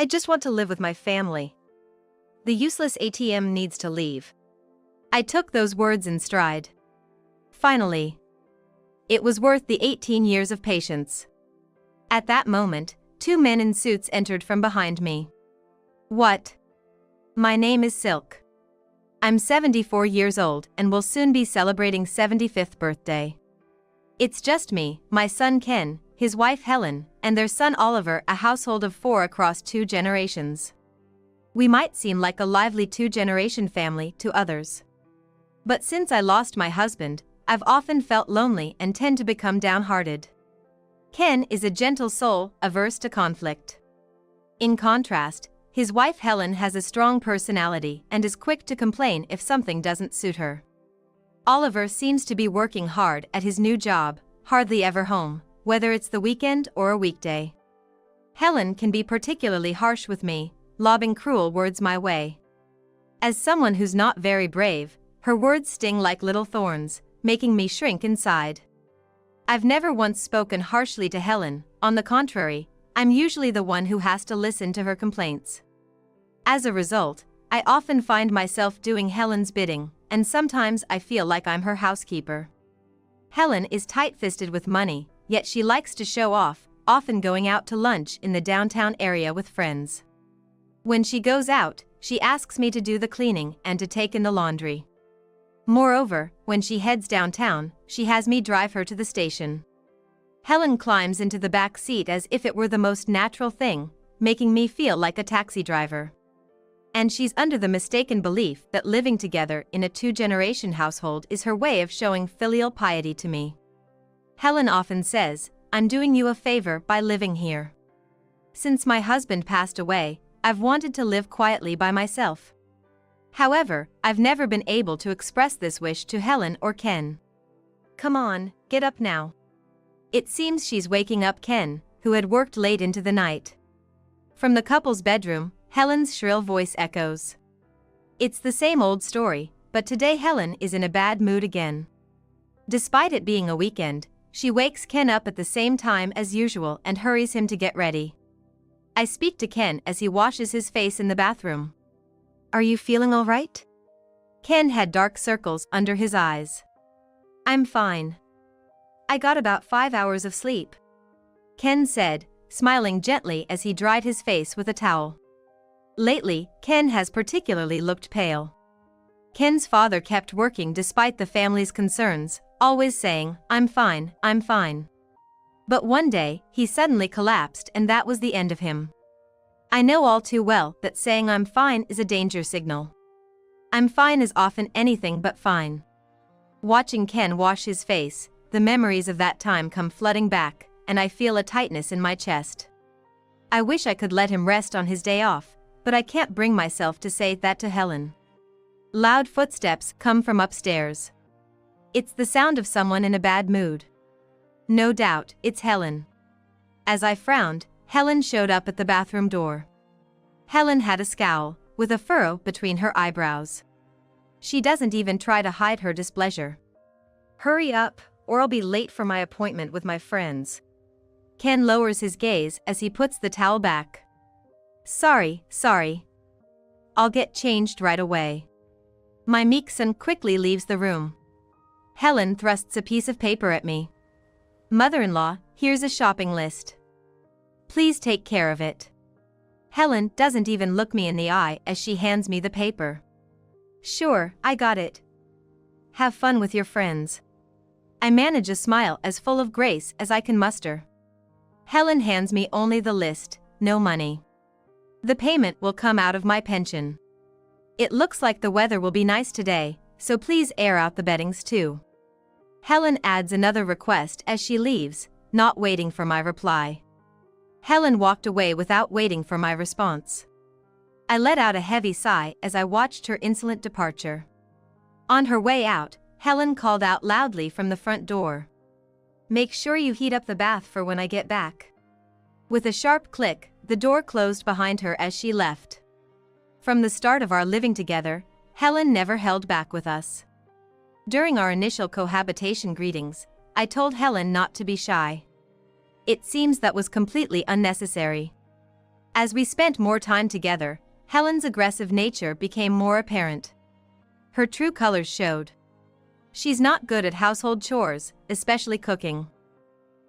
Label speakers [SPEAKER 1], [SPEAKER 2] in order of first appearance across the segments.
[SPEAKER 1] I just want to live with my family. The useless ATM needs to leave. I took those words in stride. Finally. It was worth the 18 years of patience. At that moment, two men in suits entered from behind me. What? My name is Silk. I'm 74 years old and will soon be celebrating 75th birthday. It's just me, my son Ken, his wife Helen, and their son Oliver, a household of 4 across 2 generations. We might seem like a lively 2-generation family to others. But since I lost my husband, I've often felt lonely and tend to become downhearted. Ken is a gentle soul, averse to conflict. In contrast, his wife Helen has a strong personality and is quick to complain if something doesn't suit her. Oliver seems to be working hard at his new job, hardly ever home, whether it's the weekend or a weekday. Helen can be particularly harsh with me, lobbing cruel words my way. As someone who's not very brave, her words sting like little thorns, making me shrink inside. I've never once spoken harshly to Helen, on the contrary, I'm usually the one who has to listen to her complaints. As a result, I often find myself doing Helen's bidding, and sometimes I feel like I'm her housekeeper. Helen is tight-fisted with money, yet she likes to show off, often going out to lunch in the downtown area with friends. When she goes out, she asks me to do the cleaning and to take in the laundry. Moreover, when she heads downtown, she has me drive her to the station. Helen climbs into the back seat as if it were the most natural thing, making me feel like a taxi driver. And she's under the mistaken belief that living together in a 2-generation household is her way of showing filial piety to me. Helen often says, "I'm doing you a favor by living here." Since my husband passed away, I've wanted to live quietly by myself. However, I've never been able to express this wish to Helen or Ken. Come on, get up now. It seems she's waking up Ken, who had worked late into the night. From the couple's bedroom, Helen's shrill voice echoes. It's the same old story, but today Helen is in a bad mood again. Despite it being a weekend, she wakes Ken up at the same time as usual and hurries him to get ready. I speak to Ken as he washes his face in the bathroom. Are you feeling all right? Ken had dark circles under his eyes. I'm fine. I got about 5 hours of sleep, Ken said, smiling gently as he dried his face with a towel. Lately, Ken has particularly looked pale. Ken's father kept working despite the family's concerns, always saying, I'm fine, I'm fine. But one day, he suddenly collapsed and that was the end of him. I know all too well that saying I'm fine is a danger signal. I'm fine is often anything but fine. Watching Ken wash his face, the memories of that time come flooding back, and I feel a tightness in my chest. I wish I could let him rest on his day off, but I can't bring myself to say that to Helen. Loud footsteps come from upstairs. It's the sound of someone in a bad mood. No doubt, it's Helen. As I frowned, Helen showed up at the bathroom door. Helen had a scowl, with a furrow between her eyebrows. She doesn't even try to hide her displeasure. Hurry up, or I'll be late for my appointment with my friends. Ken lowers his gaze as he puts the towel back. Sorry. I'll get changed right away. My meek son quickly leaves the room. Helen thrusts a piece of paper at me. Mother-in-law, here's a shopping list. Please take care of it. Helen doesn't even look me in the eye as she hands me the paper. Sure, I got it. Have fun with your friends. I manage a smile as full of grace as I can muster. Helen hands me only the list, no money. The payment will come out of my pension. It looks like the weather will be nice today, so please air out the beddings too. Helen adds another request as she leaves, not waiting for my reply. Helen walked away without waiting for my response. I let out a heavy sigh as I watched her insolent departure. On her way out, Helen called out loudly from the front door. Make sure you heat up the bath for when I get back. With a sharp click, the door closed behind her as she left. From the start of our living together, Helen never held back with us. During our initial cohabitation greetings, I told Helen not to be shy. It seems that was completely unnecessary. As we spent more time together, Helen's aggressive nature became more apparent. Her true colors showed. She's not good at household chores, especially cooking.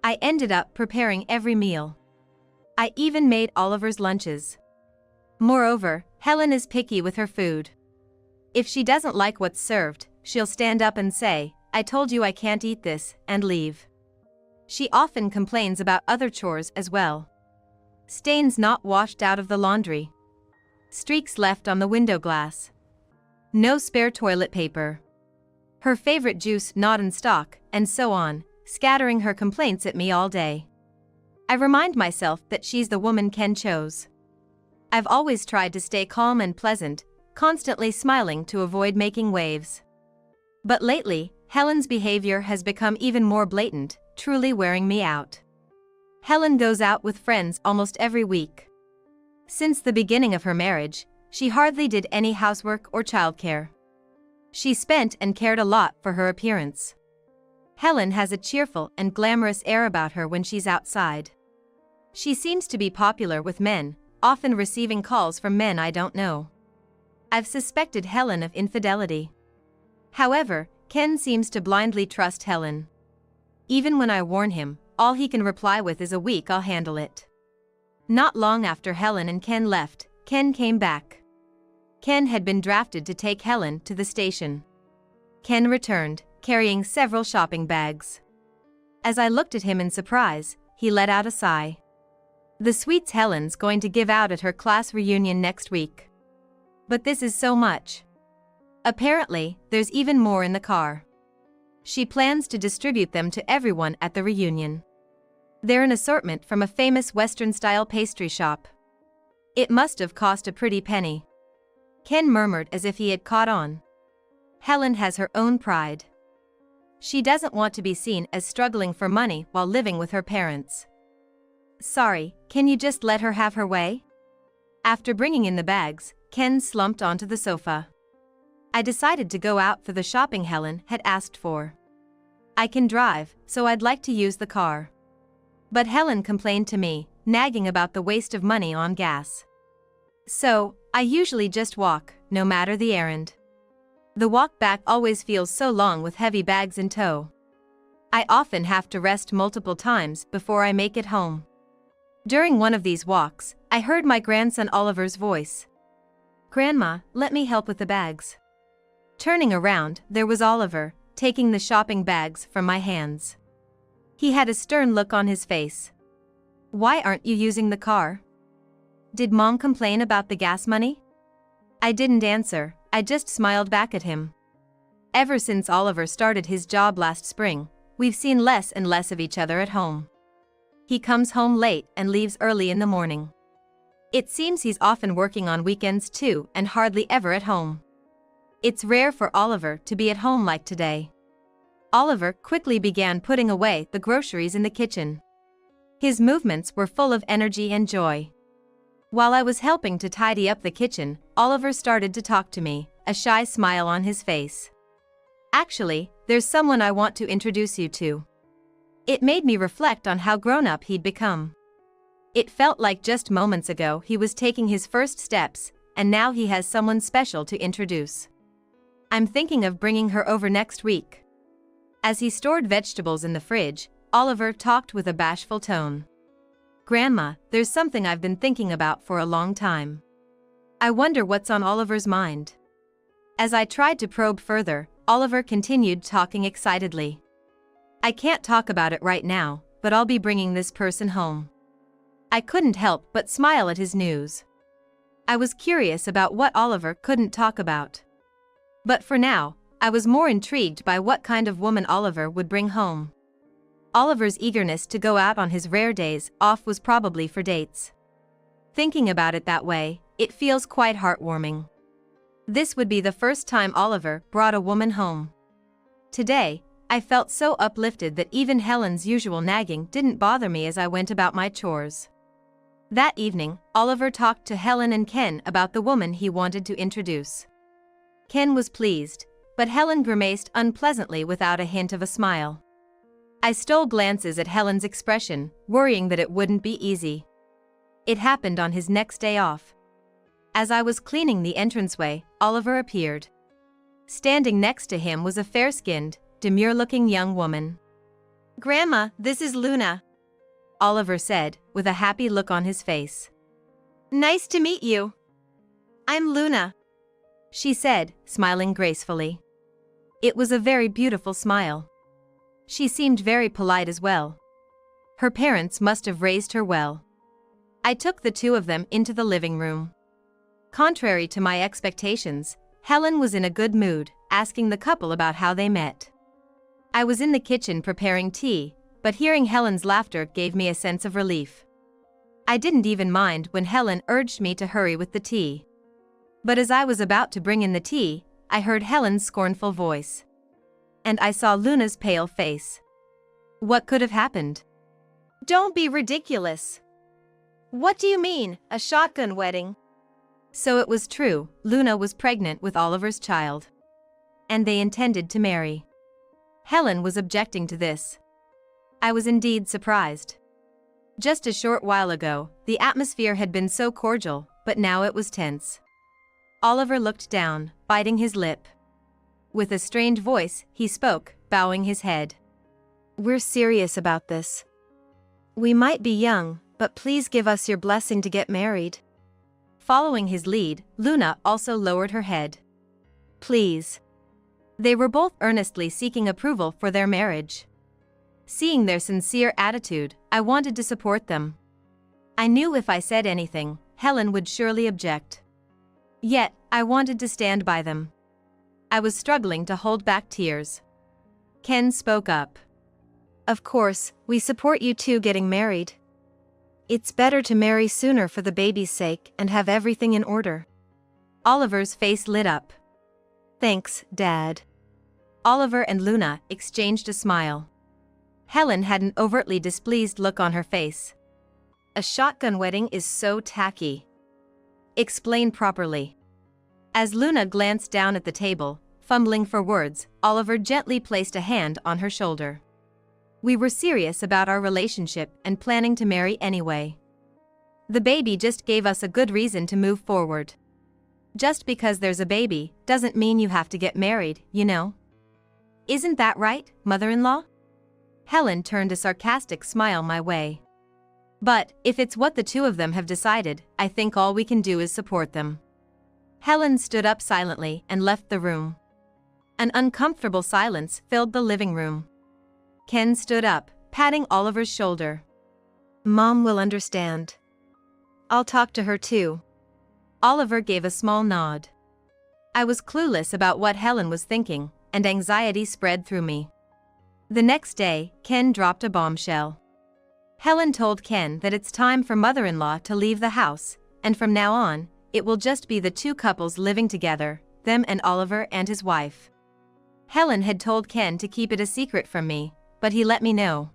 [SPEAKER 1] I ended up preparing every meal. I even made Oliver's lunches. Moreover, Helen is picky with her food. If she doesn't like what's served, she'll stand up and say, "I told you I can't eat this," and leave. She often complains about other chores as well. Stains not washed out of the laundry. Streaks left on the window glass. No spare toilet paper. Her favorite juice not in stock, and so on, scattering her complaints at me all day. I remind myself that she's the woman Ken chose. I've always tried to stay calm and pleasant, constantly smiling to avoid making waves. But lately, Helen's behavior has become even more blatant, truly wearing me out. Helen goes out with friends almost every week. Since the beginning of her marriage, she hardly did any housework or childcare. She spent and cared a lot for her appearance. Helen has a cheerful and glamorous air about her when she's outside. She seems to be popular with men, often receiving calls from men I don't know. I've suspected Helen of infidelity. However, Ken seems to blindly trust Helen. Even when I warn him, all he can reply with is "a week, I'll handle it." Not long after Helen and Ken left, Ken came back. Ken had been drafted to take Helen to the station. Ken returned, carrying several shopping bags. As I looked at him in surprise, he let out a sigh. The sweets Helen's going to give out at her class reunion next week. But this is so much. Apparently, there's even more in the car. She plans to distribute them to everyone at the reunion. They're an assortment from a famous Western-style pastry shop. It must have cost a pretty penny. Ken murmured as if he had caught on. Helen has her own pride. She doesn't want to be seen as struggling for money while living with her parents. Sorry, can you just let her have her way? After bringing in the bags, Ken slumped onto the sofa. I decided to go out for the shopping Helen had asked for. I can drive, so I'd like to use the car. But Helen complained to me, nagging about the waste of money on gas. So, I usually just walk, no matter the errand. The walk back always feels so long with heavy bags in tow. I often have to rest multiple times before I make it home. During one of these walks, I heard my grandson Oliver's voice. "Grandma, let me help with the bags." Turning around, there was Oliver, taking the shopping bags from my hands. He had a stern look on his face. "Why aren't you using the car? Did Mom complain about the gas money?" I didn't answer, I just smiled back at him. Ever since Oliver started his job last spring, we've seen less and less of each other at home. He comes home late and leaves early in the morning. It seems he's often working on weekends too and hardly ever at home. It's rare for Oliver to be at home like today. Oliver quickly began putting away the groceries in the kitchen. His movements were full of energy and joy. While I was helping to tidy up the kitchen, Oliver started to talk to me, a shy smile on his face. "Actually, there's someone I want to introduce you to." It made me reflect on how grown-up he'd become. It felt like just moments ago he was taking his first steps, and now he has someone special to introduce. I'm thinking of bringing her over next week. As he stored vegetables in the fridge, Oliver talked with a bashful tone. "Grandma, there's something I've been thinking about for a long time. I wonder what's on Oliver's mind." As I tried to probe further, Oliver continued talking excitedly. "I can't talk about it right now, but I'll be bringing this person home." I couldn't help but smile at his news. I was curious about what Oliver couldn't talk about. But for now, I was more intrigued by what kind of woman Oliver would bring home. Oliver's eagerness to go out on his rare days off was probably for dates. Thinking about it that way, it feels quite heartwarming. This would be the first time Oliver brought a woman home. Today, I felt so uplifted that even Helen's usual nagging didn't bother me as I went about my chores. That evening, Oliver talked to Helen and Ken about the woman he wanted to introduce. Ken was pleased, but Helen grimaced unpleasantly without a hint of a smile. I stole glances at Helen's expression, worrying that it wouldn't be easy. It happened on his next day off. As I was cleaning the entranceway, Oliver appeared. Standing next to him was a fair-skinned, demure-looking young woman. "Grandma, this is Luna," Oliver said, with a happy look on his face. "Nice to meet you." "I'm Luna," she said, smiling gracefully. It was a very beautiful smile. She seemed very polite as well. Her parents must have raised her well. I took the two of them into the living room. Contrary to my expectations, Helen was in a good mood, asking the couple about how they met. I was in the kitchen preparing tea, but hearing Helen's laughter gave me a sense of relief. I didn't even mind when Helen urged me to hurry with the tea. But as I was about to bring in the tea, I heard Helen's scornful voice. And I saw Luna's pale face. What could have happened? "Don't be ridiculous. What do you mean, a shotgun wedding?" So it was true, Luna was pregnant with Oliver's child. And they intended to marry. Helen was objecting to this. I was indeed surprised. Just a short while ago, the atmosphere had been so cordial, but now it was tense. Oliver looked down, biting his lip. With a strained voice, he spoke, bowing his head. "We're serious about this. We might be young, but please give us your blessing to get married." Following his lead, Luna also lowered her head. "Please." They were both earnestly seeking approval for their marriage. Seeing their sincere attitude, I wanted to support them. I knew if I said anything, Helen would surely object. Yet, I wanted to stand by them. I was struggling to hold back tears. Ken spoke up. "Of course, we support you two getting married. It's better to marry sooner for the baby's sake and have everything in order." Oliver's face lit up. "Thanks, Dad." Oliver and Luna exchanged a smile. Helen had an overtly displeased look on her face. "A shotgun wedding is so tacky. Explain properly." As Luna glanced down at the table, fumbling for words, Oliver gently placed a hand on her shoulder. We were serious about our relationship and planning to marry anyway. The baby just gave us a good reason to move forward. Just because there's a baby doesn't mean you have to get married, you know. Isn't that right, mother-in-law? Helen turned a sarcastic smile my way. But, if it's what the two of them have decided, I think all we can do is support them. Helen stood up silently and left the room. An uncomfortable silence filled the living room. Ken stood up, patting Oliver's shoulder. "Mom will understand. I'll talk to her too." Oliver gave a small nod. I was clueless about what Helen was thinking, and anxiety spread through me. The next day, Ken dropped a bombshell. Helen told Ken that it's time for mother-in-law to leave the house, and from now on, it will just be the two couples living together, them and Oliver and his wife. Helen had told Ken to keep it a secret from me, but he let me know.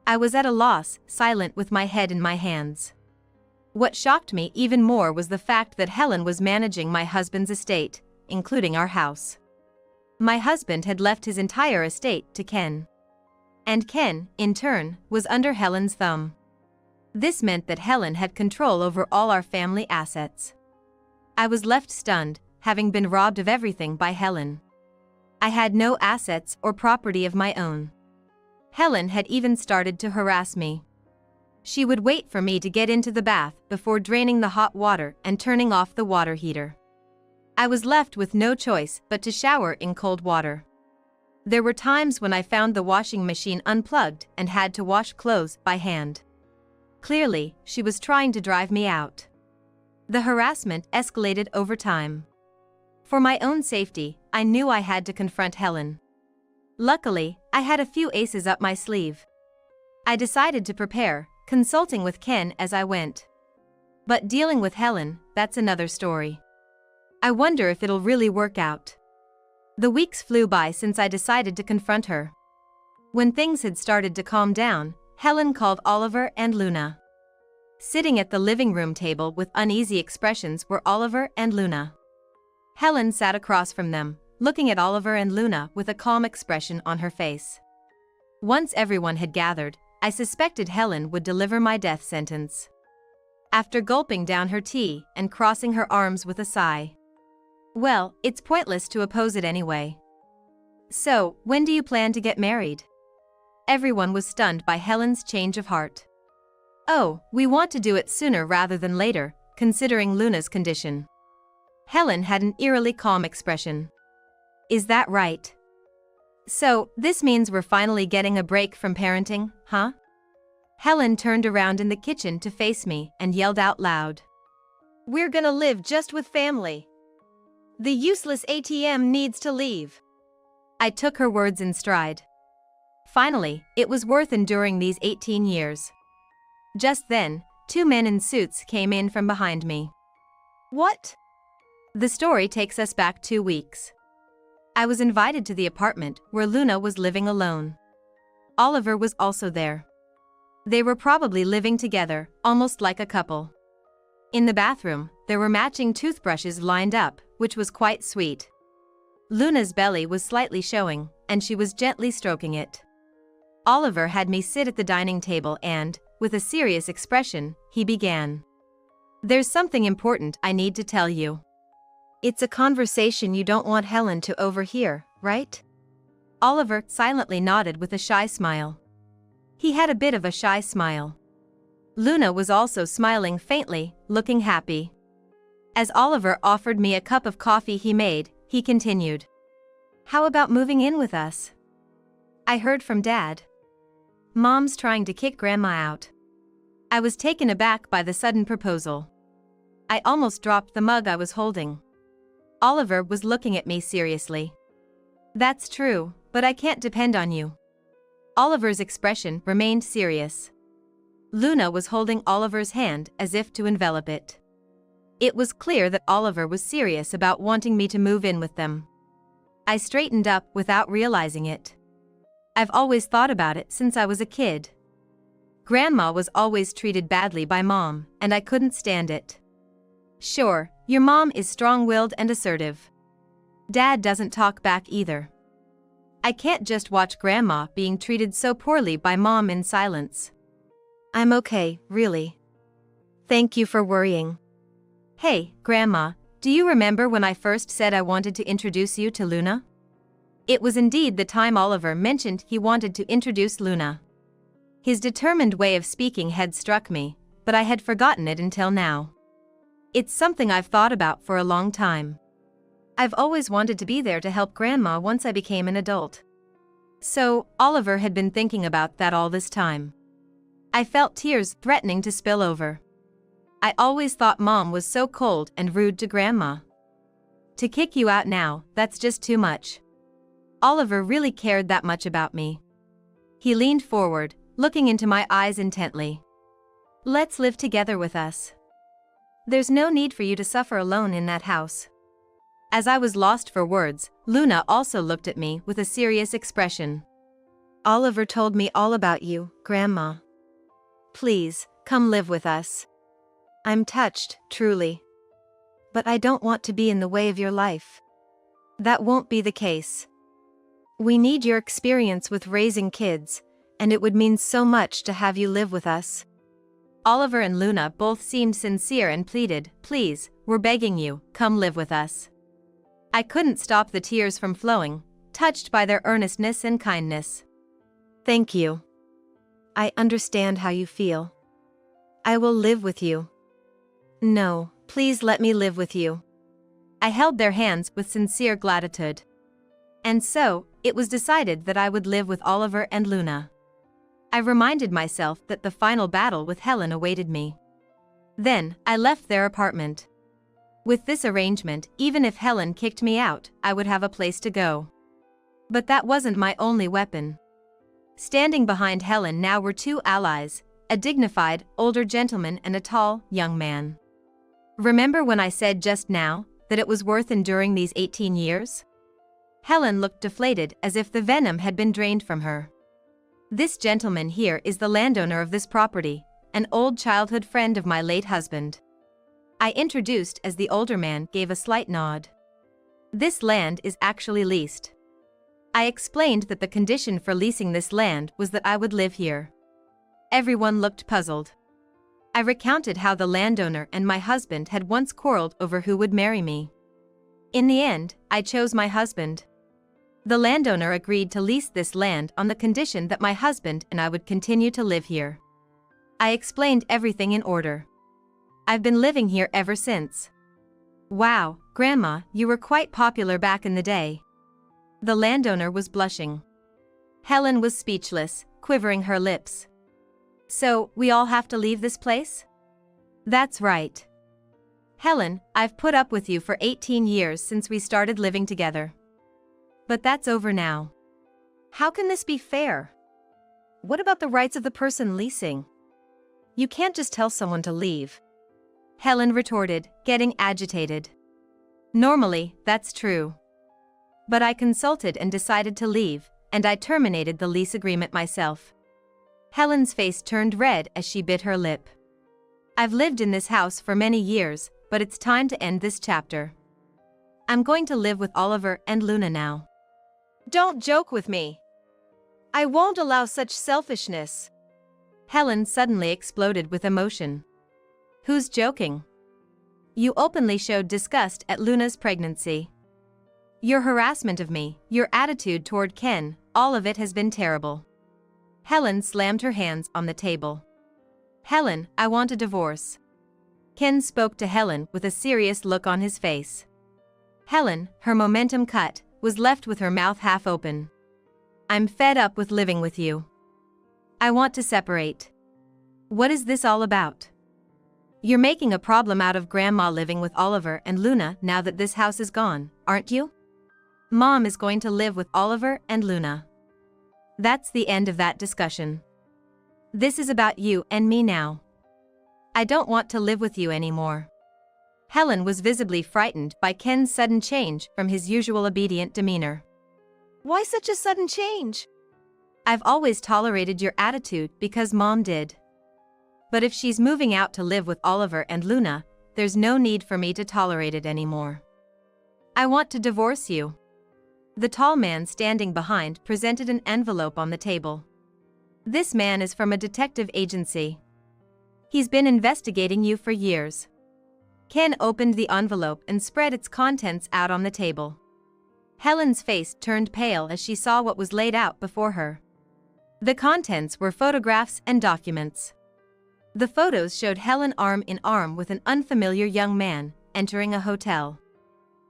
[SPEAKER 1] I was at a loss, silent with my head in my hands. What shocked me even more was the fact that Helen was managing my husband's estate, including our house. My husband had left his entire estate to Ken. And Ken, in turn, was under Helen's thumb. This meant that Helen had control over all our family assets. I was left stunned, having been robbed of everything by Helen. I had no assets or property of my own. Helen had even started to harass me. She would wait for me to get into the bath before draining the hot water and turning off the water heater. I was left with no choice but to shower in cold water. There were times when I found the washing machine unplugged and had to wash clothes by hand. Clearly, she was trying to drive me out. The harassment escalated over time. For my own safety, I knew I had to confront Helen. Luckily, I had a few aces up my sleeve. I decided to prepare, consulting with Ken as I went. But dealing with Helen, that's another story. I wonder if it'll really work out. The weeks flew by since I decided to confront her. When things had started to calm down, Helen called Oliver and Luna. Sitting at the living room table with uneasy expressions were Oliver and Luna. Helen sat across from them, looking at Oliver and Luna with a calm expression on her face. Once everyone had gathered, I suspected Helen would deliver my death sentence. after gulping down her tea and crossing her arms with a sigh. Well, it's pointless to oppose it anyway. So, when do you plan to get married? Everyone was stunned by Helen's change of heart. Oh, we want to do it sooner rather than later, considering Luna's condition. Helen had an eerily calm expression. Is that right? So, this means we're finally getting a break from parenting, huh? Helen turned around in the kitchen to face me and yelled out loud. We're gonna live just with family. The useless ATM needs to leave. I took her words in stride. Finally, it was worth enduring these 18 years. Just then, two men in suits came in from behind me. What? The story takes us back 2 weeks. I was invited to the apartment where Luna was living alone. Oliver was also there. They were probably living together, almost like a couple. In the bathroom, there were matching toothbrushes lined up, which was quite sweet. Luna's belly was slightly showing, and she was gently stroking it. Oliver had me sit at the dining table and, with a serious expression, he began. There's something important I need to tell you. It's a conversation you don't want Helen to overhear, right? Oliver silently nodded with a shy smile. He had a bit of a shy smile. Luna was also smiling faintly, looking happy. As Oliver offered me a cup of coffee he made, he continued. How about moving in with us? I heard from Dad. Mom's trying to kick Grandma out. I was taken aback by the sudden proposal. I almost dropped the mug I was holding. Oliver was looking at me seriously. That's true, but I can't depend on you. Oliver's expression remained serious. Luna was holding Oliver's hand as if to envelop it. It was clear that Oliver was serious about wanting me to move in with them. I straightened up without realizing it. I've always thought about it since I was a kid. Grandma was always treated badly by Mom, and I couldn't stand it. Sure, your mom is strong-willed and assertive. Dad doesn't talk back either. I can't just watch Grandma being treated so poorly by Mom in silence. I'm okay, really. Thank you for worrying. Hey, Grandma, do you remember when I first said I wanted to introduce you to Luna? It was indeed the time Oliver mentioned he wanted to introduce Luna. His determined way of speaking had struck me, but I had forgotten it until now. It's something I've thought about for a long time. I've always wanted to be there to help Grandma once I became an adult. So, Oliver had been thinking about that all this time. I felt tears threatening to spill over. I always thought Mom was so cold and rude to Grandma. To kick you out now, that's just too much. Oliver really cared that much about me. He leaned forward, looking into my eyes intently. Let's live together with us. There's no need for you to suffer alone in that house. As I was lost for words, Luna also looked at me with a serious expression. Oliver told me all about you, Grandma. Please, come live with us. I'm touched, truly. But I don't want to be in the way of your life. That won't be the case. We need your experience with raising kids, and it would mean so much to have you live with us. Oliver and Luna both seemed sincere and pleaded, please, we're begging you, come live with us. I couldn't stop the tears from flowing, touched by their earnestness and kindness. Thank you. I understand how you feel. I will live with you. No, please let me live with you. I held their hands with sincere gratitude. And so, it was decided that I would live with Oliver and Luna. I reminded myself that the final battle with Helen awaited me. Then, I left their apartment. With this arrangement, even if Helen kicked me out, I would have a place to go. But that wasn't my only weapon. Standing behind Helen now were two allies, a dignified, older gentleman and a tall, young man. Remember when I said just now that it was worth enduring these 18 years? Helen looked deflated as if the venom had been drained from her. This gentleman here is the landowner of this property, an old childhood friend of my late husband. I introduced as the older man gave a slight nod. This land is actually leased. I explained that the condition for leasing this land was that I would live here. Everyone looked puzzled. I recounted how the landowner and my husband had once quarreled over who would marry me. In the end, I chose my husband. The landowner agreed to lease this land on the condition that my husband and I would continue to live here. I explained everything in order. I've been living here ever since. Wow, Grandma, you were quite popular back in the day. The landowner was blushing. Helen was speechless, quivering her lips. So, we all have to leave this place? That's right. Helen, I've put up with you for 18 years since we started living together. But that's over now. How can this be fair? What about the rights of the person leasing? You can't just tell someone to leave. Helen retorted, getting agitated. Normally, that's true. But I consulted and decided to leave, and I terminated the lease agreement myself. Helen's face turned red as she bit her lip. I've lived in this house for many years, but it's time to end this chapter. I'm going to live with Oliver and Luna now. Don't joke with me. I won't allow such selfishness. Helen suddenly exploded with emotion. Who's joking? You openly showed disgust at Luna's pregnancy. Your harassment of me, your attitude toward Ken, all of it has been terrible. Helen slammed her hands on the table. Helen, I want a divorce. Ken spoke to Helen with a serious look on his face. Helen, her momentum cut, was left with her mouth half open. I'm fed up with living with you. I want to separate. What is this all about? You're making a problem out of Grandma living with Oliver and Luna now that this house is gone, aren't you? Mom is going to live with Oliver and Luna. That's the end of that discussion. This is about you and me now. I don't want to live with you anymore. Helen was visibly frightened by Ken's sudden change from his usual obedient demeanor. Why such a sudden change? I've always tolerated your attitude because Mom did. But if she's moving out to live with Oliver and Luna, there's no need for me to tolerate it anymore. I want to divorce you. The tall man standing behind presented an envelope on the table. This man is from a detective agency. He's been investigating you for years. Ken opened the envelope and spread its contents out on the table. Helen's face turned pale as she saw what was laid out before her. The contents were photographs and documents. The photos showed Helen arm in arm with an unfamiliar young man, entering a hotel.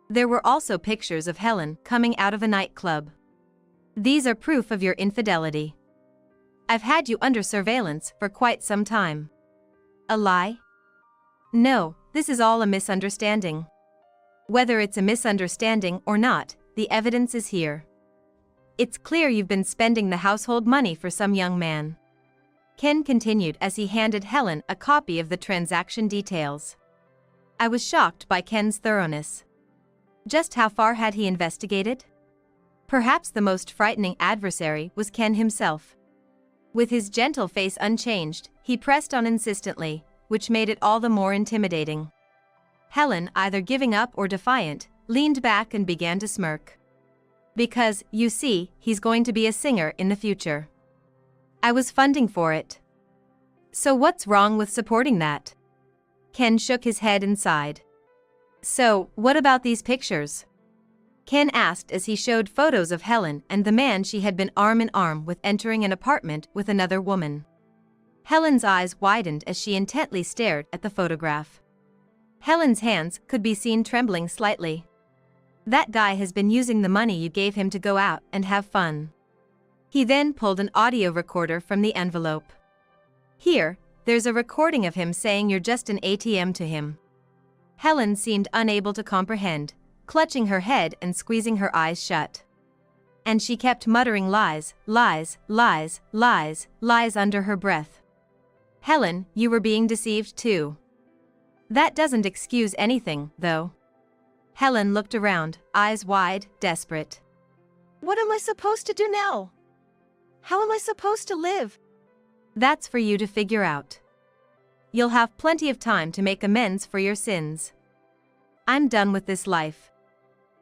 [SPEAKER 1] There were also pictures of Helen coming out of a nightclub. These are proof of your infidelity. I've had you under surveillance for quite some time. A lie? No, this is all a misunderstanding. Whether it's a misunderstanding or not, the evidence is here. It's clear you've been spending the household money for some young man. Ken continued as he handed Helen a copy of the transaction details. I was shocked by Ken's thoroughness. Just how far had he investigated? Perhaps the most frightening adversary was Ken himself. With his gentle face unchanged, he pressed on insistently, which made it all the more intimidating. Helen, either giving up or defiant, leaned back and began to smirk. Because, you see, he's going to be a singer in the future. I was funding for it. So what's wrong with supporting that? Ken shook his head and sighed. So, what about these pictures? Ken asked as he showed photos of Helen and the man she had been arm in arm with entering an apartment with another woman. Helen's eyes widened as she intently stared at the photograph. Helen's hands could be seen trembling slightly. That guy has been using the money you gave him to go out and have fun. He then pulled an audio recorder from the envelope. Here, there's a recording of him saying you're just an ATM to him. Helen seemed unable to comprehend, clutching her head and squeezing her eyes shut. And she kept muttering lies, lies, lies, lies, lies under her breath. Helen, you were being deceived too. That doesn't excuse anything, though. Helen looked around, eyes wide, desperate. What am I supposed to do now? How am I supposed to live? That's for you to figure out. You'll have plenty of time to make amends for your sins. I'm done with this life.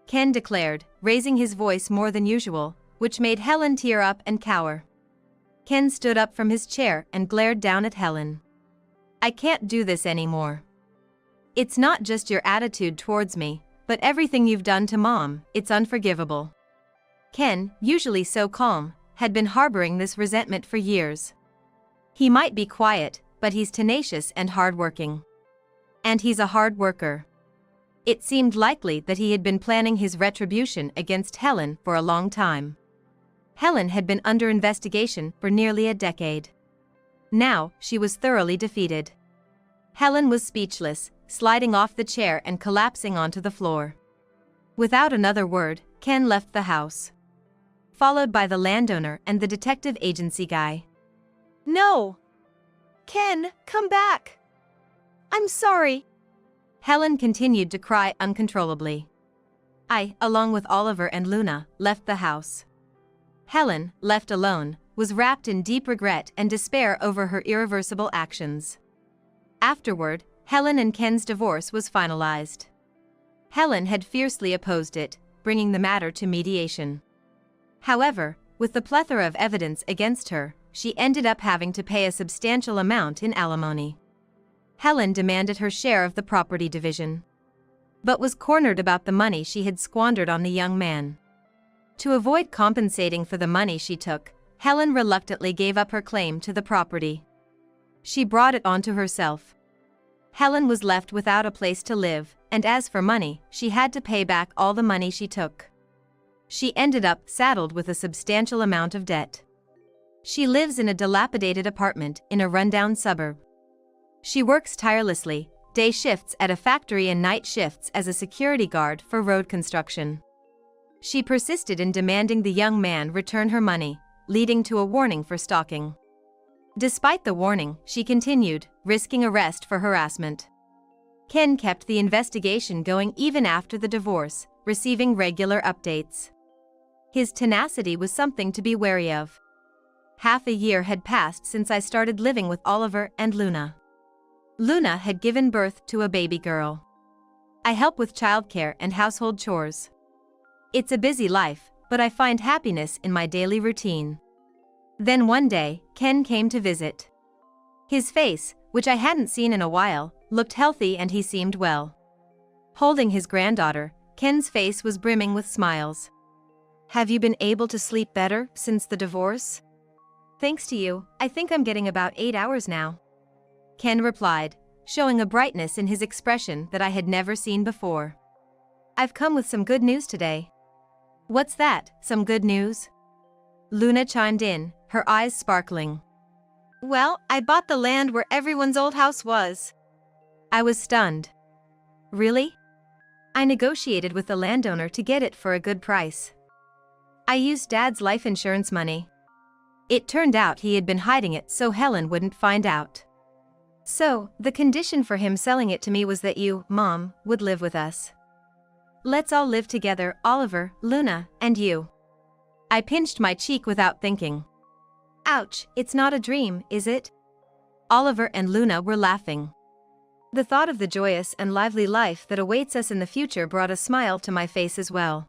[SPEAKER 1] Ken declared, raising his voice more than usual, which made Helen tear up and cower. Ken stood up from his chair and glared down at Helen. I can't do this anymore. It's not just your attitude towards me, but everything you've done to Mom, it's unforgivable. Ken, usually so calm, had been harboring this resentment for years. He might be quiet, but he's tenacious and hardworking. And he's a hard worker. It seemed likely that he had been planning his retribution against Helen for a long time. Helen had been under investigation for nearly a decade. Now, she was thoroughly defeated. Helen was speechless, sliding off the chair and collapsing onto the floor. Without another word, Ken left the house, followed by the landowner and the detective agency guy.
[SPEAKER 2] No! Ken, come back! I'm sorry.
[SPEAKER 1] Helen continued to cry uncontrollably. I, along with Oliver and Luna, left the house. Helen, left alone, was wrapped in deep regret and despair over her irreversible actions. Afterward, Helen and Ken's divorce was finalized. Helen had fiercely opposed it, bringing the matter to mediation. However, with the plethora of evidence against her, she ended up having to pay a substantial amount in alimony. Helen demanded her share of the property division, but was cornered about the money she had squandered on the young man. To avoid compensating for the money she took, Helen reluctantly gave up her claim to the property. She brought it onto herself. Helen was left without a place to live, and as for money, she had to pay back all the money she took. She ended up saddled with a substantial amount of debt. She lives in a dilapidated apartment in a rundown suburb. She works tirelessly, day shifts at a factory and night shifts as a security guard for road construction. She persisted in demanding the young man return her money, leading to a warning for stalking. Despite the warning, she continued, risking arrest for harassment. Ken kept the investigation going even after the divorce, receiving regular updates. His tenacity was something to be wary of. Half a year had passed since I started living with Oliver and Luna. Luna had given birth to a baby girl. I help with childcare and household chores. It's a busy life, but I find happiness in my daily routine. Then one day, Ken came to visit. His face, which I hadn't seen in a while, looked healthy and he seemed well. Holding his granddaughter, Ken's face was brimming with smiles. Have you been able to sleep better since the divorce? Thanks to you, I think I'm getting about 8 hours now. Ken replied, showing a brightness in his expression that I had never seen before. I've come with some good news today. What's that, some good news? Luna chimed in, her eyes sparkling.
[SPEAKER 2] Well, I bought the land where everyone's old house was.
[SPEAKER 1] I was stunned. Really? I negotiated with the landowner to get it for a good price. I used Dad's life insurance money. It turned out he had been hiding it so Helen wouldn't find out. So, the condition for him selling it to me was that you, Mom, would live with us. Let's all live together, Oliver, Luna, and you. I pinched my cheek without thinking. Ouch, it's not a dream, is it? Oliver and Luna were laughing. The thought of the joyous and lively life that awaits us in the future brought a smile to my face as well.